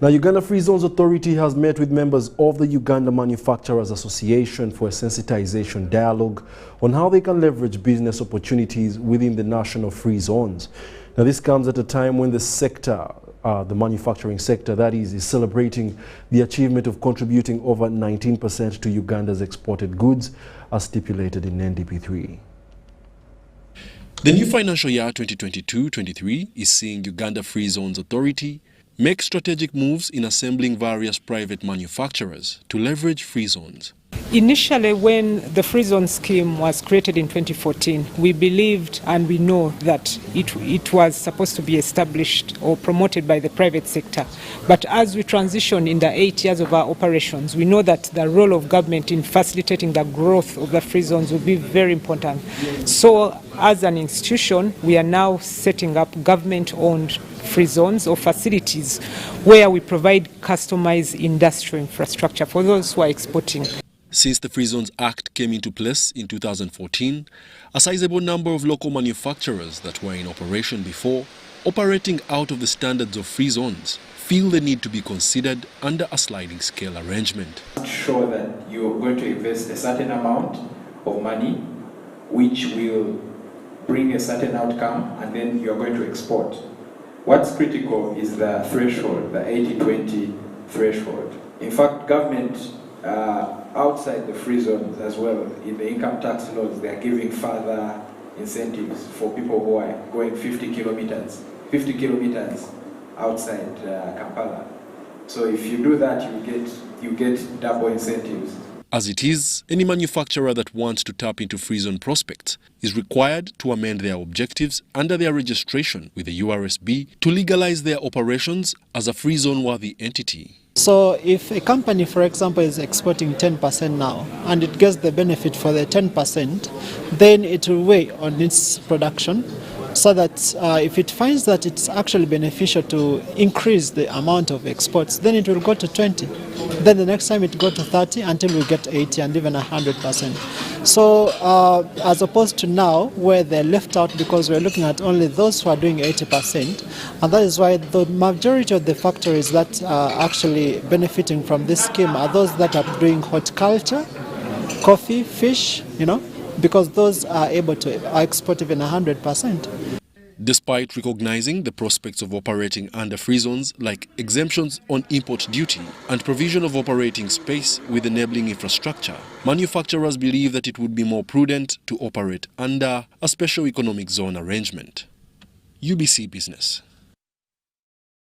Now, Uganda Free Zones Authority has met with members of the Uganda Manufacturers Association for a sensitization dialogue on how they can leverage business opportunities within the national free zones. Now, this comes at a time when the sector, the manufacturing sector, that is celebrating the achievement of contributing over 19% to Uganda's exported goods as stipulated in NDP 3. The new financial year 2022-23 is seeing Uganda Free Zones Authority make strategic moves in assembling various private manufacturers to leverage free zones. Initially, when the free zone scheme was created in 2014, we believed and we know that it was supposed to be established or promoted by the private sector. But as we transition in the 8 years of our operations, we know that the role of government in facilitating the growth of the free zones will be very important. So as an institution, we are now setting up government-owned free zones or facilities where we provide customized industrial infrastructure for those who are exporting. Since the Free Zones Act came into place in 2014, a sizable number of local manufacturers that were in operation before, operating out of the standards of free zones, feel the need to be considered under a sliding scale arrangement. Sure that you're going to invest a certain amount of money which will bring a certain outcome, and then you're going to export. What's critical is the threshold, the 80-20 threshold. In fact, government outside the free zones as well, in the income tax laws, they are giving further incentives for people who are going 50 kilometers outside Kampala. So if you do that, you get double incentives. As it is, any manufacturer that wants to tap into free zone prospects is required to amend their objectives under their registration with the URSB to legalize their operations as a free zone-worthy entity. So if a company, for example, is exporting 10% now and it gets the benefit for the 10%, then it will weigh on its production so that if it finds that it's actually beneficial to increase the amount of exports, then it will go to 20. Then the next time it go to 30 until we get 80 and even 100%. So as opposed to now where they're left out because we're looking at only those who are doing 80%, and that is why the majority of the factories that are actually benefiting from this scheme are those that are doing horticulture, coffee, fish, because those are able to export even 100%. Despite recognizing the prospects of operating under free zones like exemptions on import duty and provision of operating space with enabling infrastructure, manufacturers believe that it would be more prudent to operate under a special economic zone arrangement. UBC Business.